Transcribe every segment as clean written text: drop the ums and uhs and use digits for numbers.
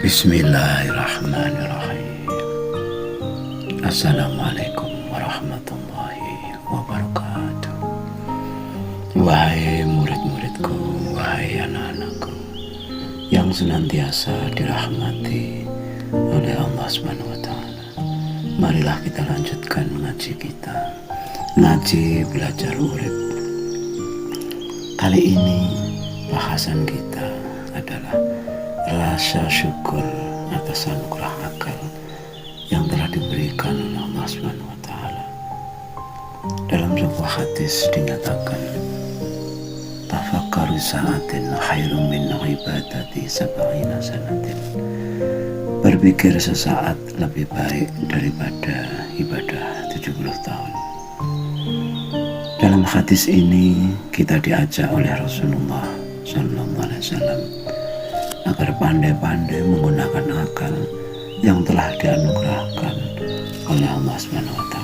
Bismillahirrahmanirrahim. Assalamualaikum warahmatullahi wabarakatuh. Wahai murid-muridku, wahai anak-anakku yang senantiasa dirahmati oleh Allah SWT, marilah kita lanjutkan ngaji kita, ngaji belajar urip. Kali ini bahasan kita adalah rasa syukur atas anugerah akal yang telah diberikan oleh Allah SWT. Dalam sebuah hadis dinyatakan, tafakkaru sa'atin khairum min ibadati sab'ina sanatin. Berpikir sesaat lebih baik daripada ibadah 70 tahun. Dalam hadis ini kita diajak oleh Rasulullah SAW agar pandai-pandai menggunakan akal yang telah dianugerahkan oleh Allah SWT.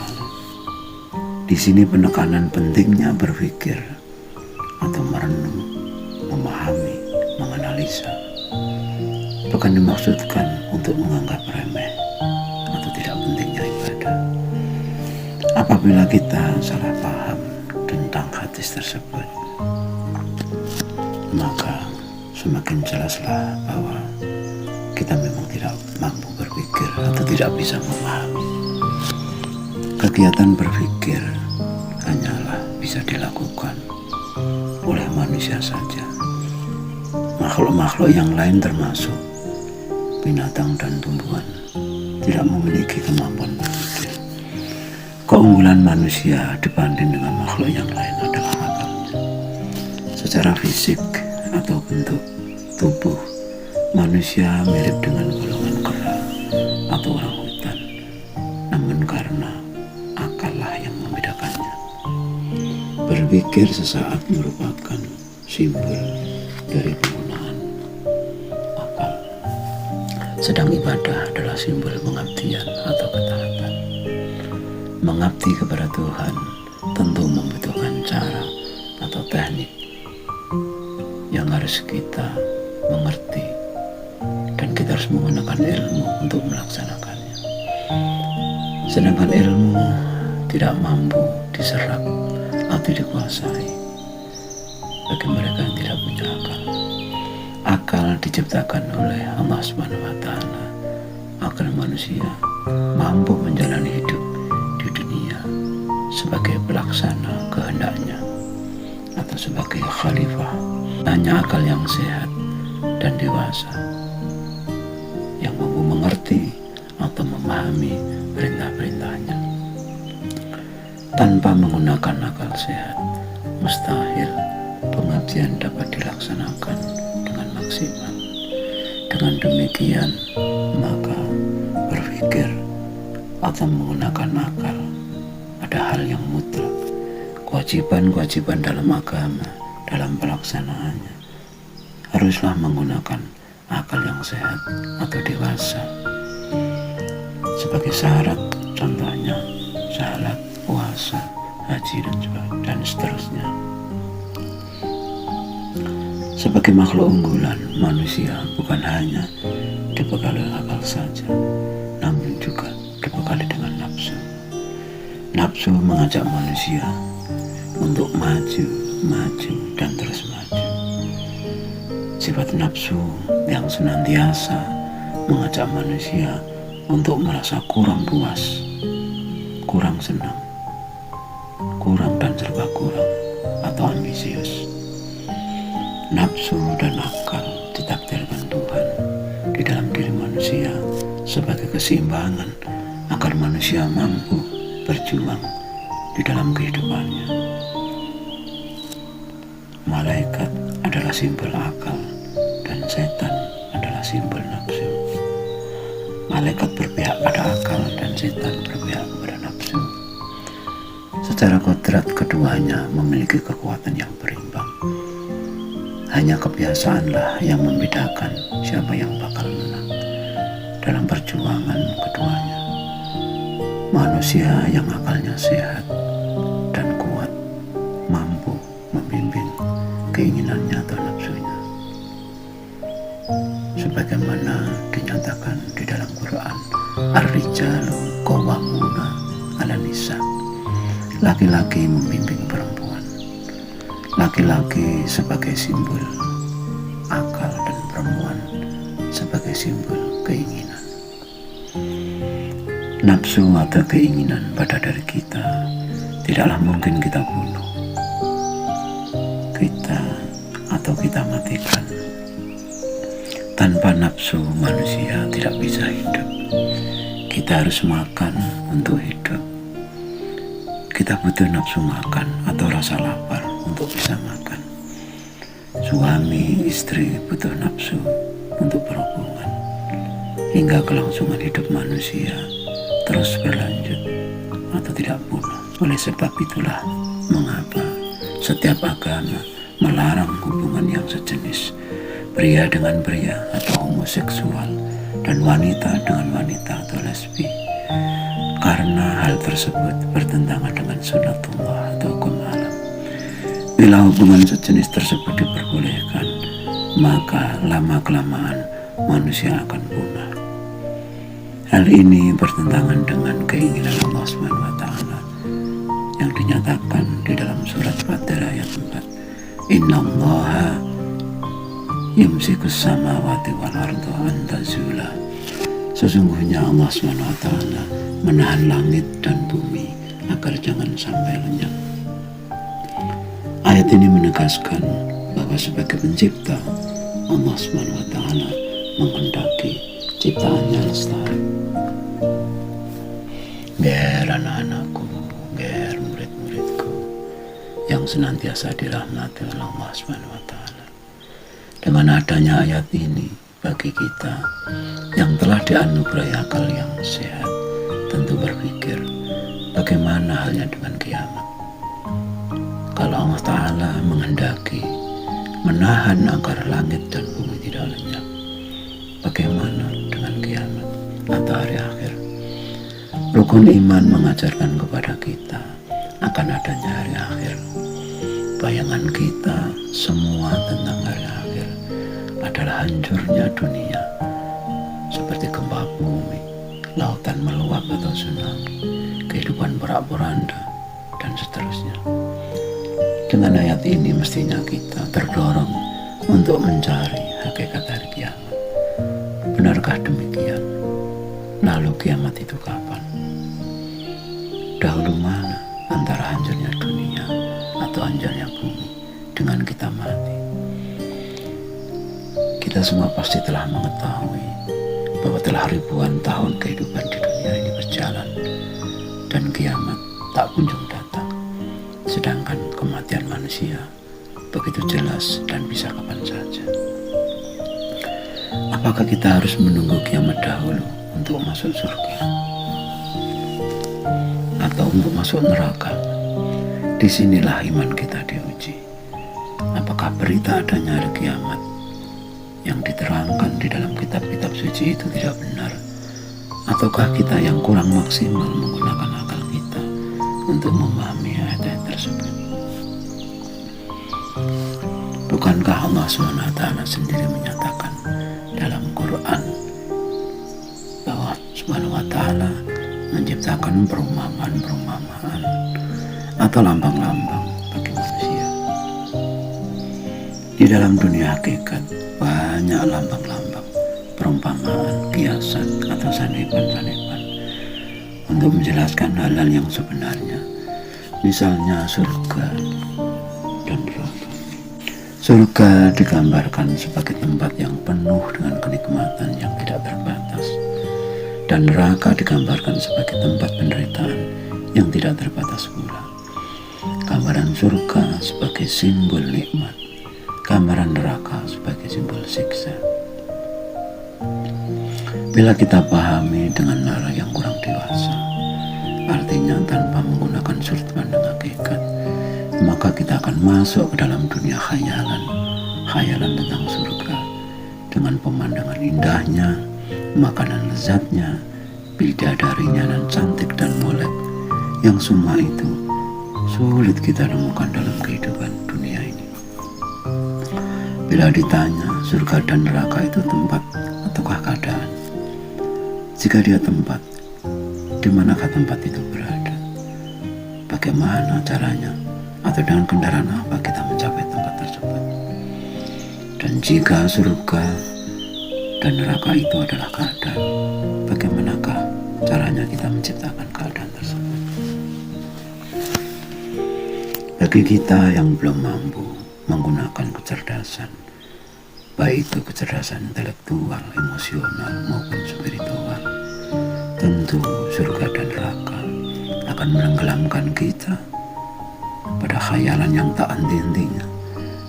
Di sini penekanan pentingnya berpikir atau merenung, memahami, menganalisa. Bukan dimaksudkan untuk menganggap remeh atau tidak pentingnya ibadah. Apabila kita salah paham tentang hadis tersebut, maka semakin jelaslah bahwa kita memang tidak mampu berpikir atau tidak bisa memahami. Kegiatan berpikir hanyalah bisa dilakukan oleh manusia saja. Makhluk-makhluk yang lain termasuk binatang dan tumbuhan tidak memiliki kemampuan berpikir. Keunggulan manusia dibanding dengan makhluk yang lain adalah akalnya. Secara fisik atau bentuk tubuh, manusia mirip dengan golongan kera atau orang hutan, namun karena akallah yang membedakannya. Berpikir sesaat merupakan simbol dari penggunaan akal, sedang ibadah adalah simbol pengabdian atau ketaatan. Mengabdi kepada Tuhan tentu membutuhkan cara atau teknik yang harus kita mengerti, dan kita harus menggunakan ilmu untuk melaksanakannya. Sedangkan ilmu tidak mampu diserap atau dikuasai bagi mereka yang tidak punya akal. Akal diciptakan oleh Allah SWT agar manusia mampu menjalani hidup di dunia sebagai pelaksana kehendaknya atau sebagai khalifah. Hanya akal yang sehat dan dewasa yang mampu mengerti atau memahami perintah-perintahnya. Tanpa menggunakan akal sehat, mustahil pengabdian dapat dilaksanakan dengan maksimal. Dengan demikian, maka berpikir atau menggunakan akal ada hal yang mutlak. Kewajiban-kewajiban dalam agama, dalam pelaksanaannya, haruslah menggunakan akal yang sehat atau dewasa. Sebagai syarat, contohnya salat, puasa, haji, dan seterusnya. Sebagai makhluk unggulan, manusia bukan hanya dibekali akal saja, namun juga dibekali dengan nafsu. Nafsu mengajak manusia untuk maju, dan terus maju. Sifat nafsu yang senantiasa mengajak manusia untuk merasa kurang puas, kurang senang, kurang dan serba kurang atau ambisius. Nafsu dan akal ditakdirkan Tuhan di dalam diri manusia sebagai keseimbangan agar manusia mampu berjuang di dalam kehidupannya. Malaikat adalah simbol akal dan setan adalah simbol nafsu. Malaikat berpihak pada akal dan setan berpihak pada nafsu. Secara kodrat keduanya memiliki kekuatan yang berimbang. Hanya kebiasaanlah yang membedakan siapa yang bakal menang dalam perjuangan keduanya. Manusia yang akalnya sehat dan kuat mampu membimbing keinginannya atau nafsunya. sebagaimana dinyatakan di dalam Quran, ar-rijalu qawwamuna 'alan nisa. Laki-laki membimbing perempuan. Laki-laki sebagai simbol akal dan perempuan sebagai simbol keinginan. Nafsu atau keinginan pada diri kita tidaklah mungkin kita bunuh, kita matikan. Tanpa nafsu manusia tidak bisa hidup. Kita harus makan untuk hidup. Kita butuh nafsu makan atau rasa lapar untuk bisa makan. Suami istri butuh nafsu untuk berhubungan, hingga kelangsungan hidup manusia terus berlanjut atau tidak punah. Oleh sebab itulah mengapa setiap agama melarang hubungan yang sejenis, pria dengan pria atau homoseksual, dan wanita dengan wanita atau lesbi, karena hal tersebut bertentangan dengan sunnatullah atau hukum alam. Bila hubungan sejenis tersebut diperbolehkan, maka lama-kelamaan manusia akan punah. Hal ini bertentangan dengan keinginan Allah SWT yang dinyatakan di dalam surat Fatir ayat 4. Innallaha yumsikus samawati wal arda an tazula. Sesungguhnya Allah SWT menahan langit dan bumi agar jangan sampai lenyap. Ayat ini menegaskan bahwa sebagai pencipta, Allah SWT menghendaki ciptaannya lestari. Biar anak-anakku, biar murid-muridku yang senantiasa dirahmati oleh Allah SWT. Dengan adanya ayat ini, bagi kita yang telah dianugerahi akal yang sehat, tentu berpikir bagaimana halnya dengan kiamat. Kalau Allah Ta'ala menghendaki menahan agar langit dan bumi tidak lenyap, bagaimana dengan kiamat atau hari akhir? Rukun iman mengajarkan kepada kita akan adanya hari akhir. Bayangan kita semua tentang hari akhir adalah hancurnya dunia, seperti gempa bumi, lautan meluap atau tsunami, kehidupan porak-poranda, dan seterusnya. Dengan ayat ini mestinya kita terdorong untuk mencari hakikat hari kiamat. Benarkah demikian? Lalu kiamat itu kapan? Dahulu mana antara hancurnya dunia atau hancurnya bumi dengan kita mati? Kita semua pasti telah mengetahui bahwa telah ribuan tahun kehidupan di dunia ini berjalan dan kiamat tak kunjung datang. Sedangkan kematian manusia begitu jelas dan bisa kapan saja. Apakah kita harus menunggu kiamat dahulu untuk masuk surga atau untuk masuk neraka? Disinilah iman kita diuji. Apakah berita adanya hari kiamat yang diterangkan di dalam kitab-kitab suci itu tidak benar, ataukah kita yang kurang maksimal menggunakan akal kita untuk memahami ayat-ayat tersebut? Bukankah Allah SWT sendiri menyatakan dalam Quran bahwa SWT menciptakan perumpamaan atau lambang-lambang bagi manusia? Di dalam dunia hakikat banyak lambang-lambang, perumpamaan, kiasan atau sanepan-sanepan untuk menjelaskan hal-hal yang sebenarnya, misalnya surga dan neraka. Surga digambarkan sebagai tempat yang penuh dengan kenikmatan yang tidak terbatas, dan neraka digambarkan sebagai tempat penderitaan yang tidak terbatas pula. Gambaran surga sebagai simbol nikmat, gambaran neraka sebagai simbol siksa. Bila kita pahami dengan cara yang kurang dewasa, artinya tanpa menggunakan sudut pandang hakikat, maka kita akan masuk ke dalam dunia khayalan tentang surga dengan pemandangan indahnya, makanan lezatnya, bidadarinya dan cantik dan molek, yang semua itu sulit kita temukan dalam kehidupan dunia ini. Bila ditanya surga dan neraka itu tempat ataukah keadaan? Jika dia tempat, di manakah tempat itu berada? Bagaimana caranya atau dengan kendaraan apa kita mencapai tempat tersebut? Dan jika surga dan neraka itu adalah keadaan, bagaimanakah caranya kita menciptakan keadaan tersebut? Bagi kita yang belum mampu menggunakan kecerdasan, baik itu kecerdasan intelektual, emosional maupun spiritual, tentu surga dan neraka akan menenggelamkan kita pada khayalan yang tak henti-hentinya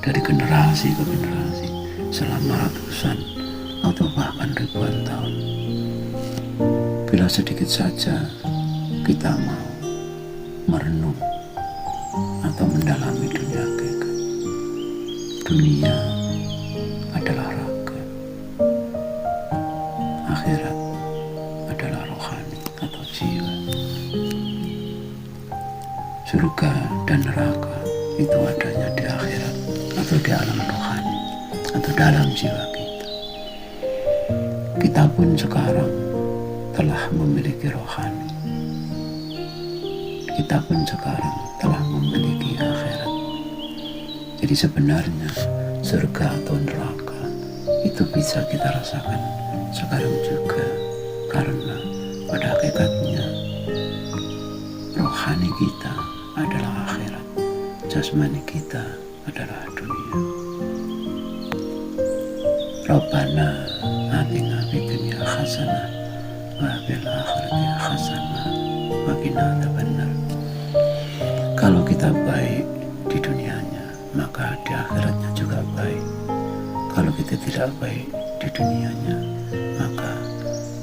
dari generasi ke generasi selama ratusan atau bahkan ribuan tahun. Bila sedikit saja kita mau merenung atau mendalami dunia hakikat, dunia adalah raga, akhirat adalah rohani atau jiwa. Surga dan neraka itu adanya di akhirat atau di alam rohani atau dalam jiwa kita. Kita pun sekarang telah memiliki rohani. Kita pun sekarang telah memiliki akhirat. Jadi sebenarnya surga atau neraka itu bisa kita rasakan sekarang juga, karena pada hakikatnya rohani kita adalah akhirat, jasmani kita adalah dunia. Rabbana atina fid dunya hasanah wa fil akhirati hasanah wa qina adzabannar. Kalau kita baik di dunianya, maka di akhiratnya juga baik. Kalau kita tidak baik di dunianya, maka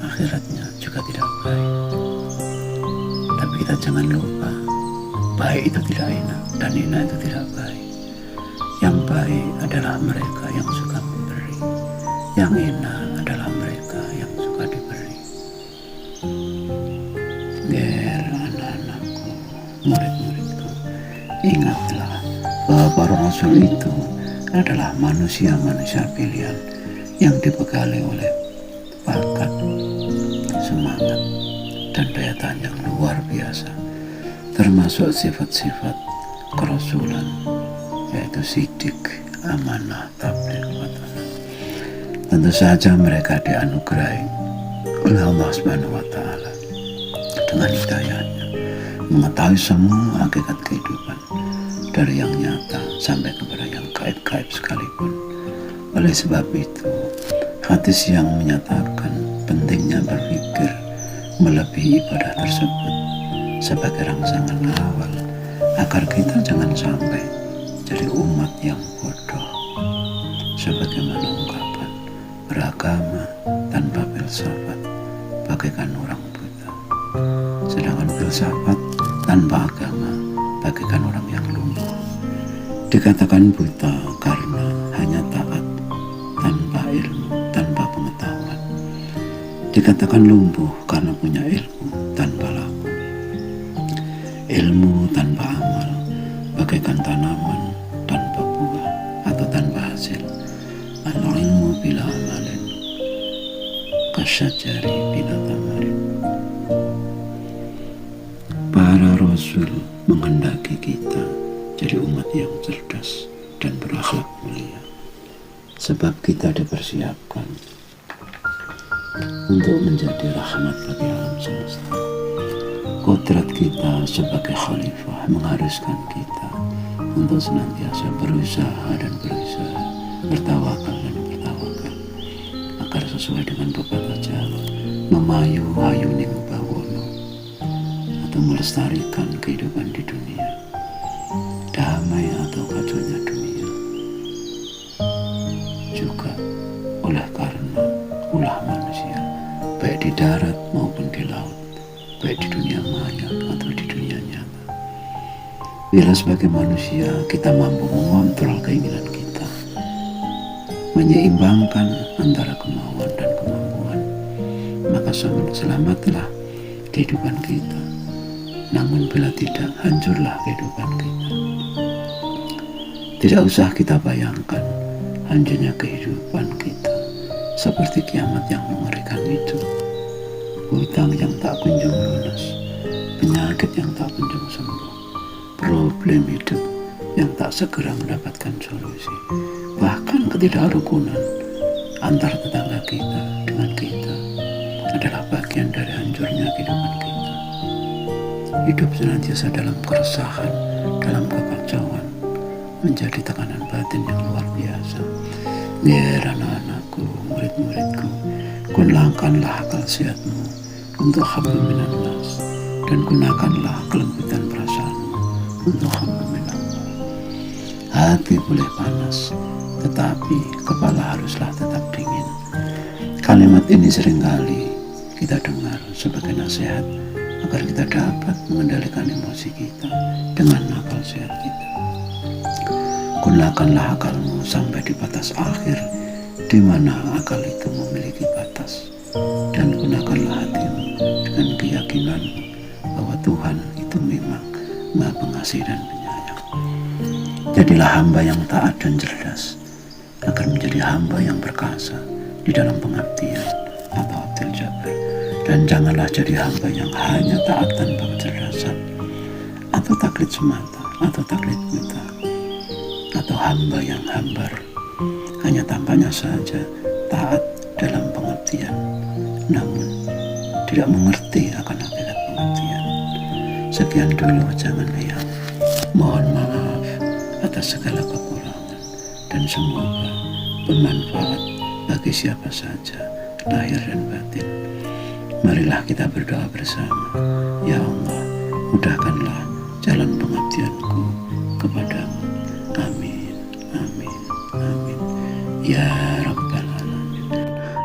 akhiratnya juga tidak baik. Tapi kita jangan lupa, baik itu tidak enak dan enak itu tidak baik. Yang baik adalah mereka yang suka memberi, yang enak adalah mereka yang suka diberi. Anak-anakku, murid-muridku, ingatlah bahwa para rasul itu adalah manusia-manusia pilihan yang dibekali oleh bakat, semangat, dan daya tahan yang luar biasa, termasuk sifat-sifat kerasulan, yaitu sidik, amanah, tabligh, watanah. Tentu saja mereka dianugerahi oleh Allah Subhanahu wa Ta'ala dengan hidayahnya, mengetahui semua hakikat kehidupan, dari yang nyata sampai kepada yang gaib-gaib sekalipun. Oleh sebab itu, hadis yang menyatakan pentingnya berpikir melebihi ibadah tersebut sebagai rangsangan awal agar kita jangan sampai jadi umat yang bodoh, sebagaimana ungkapan beragama tanpa filsafat bagaikan orang buta, sedangkan filsafat tanpa agama bagaikan orang yang lumpuh. Dikatakan buta karena hanya taat tanpa ilmu, tanpa pengetahuan. Dikatakan lumpuh karena punya ilmu tanpa laku. Ilmu tanpa amal bagaikan tanaman tanpa buah atau tanpa hasil. Al-ilmu bila amalin kasyajari bila tamarin. Para rasul menghendaki kita jadi umat yang cerdas dan berakhlak mulia, sebab kita dipersiapkan untuk menjadi rahmat bagi alam semesta. Kodrat kita sebagai khalifah mengharuskan kita untuk senantiasa berusaha dan berusaha, bertawakal dan bertawakal, agar sesuai dengan pepatah Jawa, memayu hayuning bawono, atau melestarikan kehidupan di dunia, damai atau kacaunya dunia, juga oleh karena ulah manusia, baik di darat maupun di laut, baik di dunia maya atau di dunia nyata. Bila sebagai manusia kita mampu mengontrol keinginan kita, menyeimbangkan antara kemauan dan kemampuan, maka selamatlah kehidupan kita. Namun bila tidak, hancurlah kehidupan kita. Tidak usah kita bayangkan hancurnya kehidupan kita seperti kiamat yang mengerikan itu. Hutang yang tak kunjung lunas, penyakit yang tak kunjung sembuh, problem hidup yang tak segera mendapatkan solusi, bahkan ketidakrukunan antar tetangga kita dengan kita adalah bagian dari hancurnya kehidupan kita. Hidup senantiasa dalam keresahan, dalam kekacauan, menjadi tekanan batin yang luar biasa. Biar anak-anakku, murid-muridku, gunakanlah akal sehatmu untuk hablum minan nas, dan gunakanlah kelembutan perasaanmu untuk hablum minallah. Hati boleh panas, tetapi kepala haruslah tetap dingin. Kalimat ini seringkali kita dengar sebagai nasihat agar kita dapat mengendalikan emosi kita dengan akal sehat kita. Gunakanlah akalmu sampai di batas akhir, di mana akal itu memiliki batas, dan gunakanlah hatimu dengan keyakinanmu bahwa Tuhan itu memang Maha Pengasih dan Penyayang. Jadilah hamba yang taat dan cerdas, agar menjadi hamba yang berkasa di dalam pengabdian atau abdil jabar. Dan janganlah jadi hamba yang hanya taat tanpa kecerdasan, atau taklid semata, atau taklid buta, atau hamba yang hambar, hanya tampaknya saja taat dalam pengabdian, namun tidak mengerti akan hakikat pengabdian. Sekian dulu jangan lihat. Mohon maaf atas segala kekurangan, dan semoga bermanfaat bagi siapa saja, lahir dan batin. Marilah kita berdoa bersama. Ya Allah, mudahkanlah jalan pengabdianku kepadamu. Amin, amin, amin. Ya Rabbal Alamin.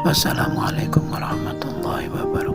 Wassalamualaikum warahmatullahi wabarakatuh.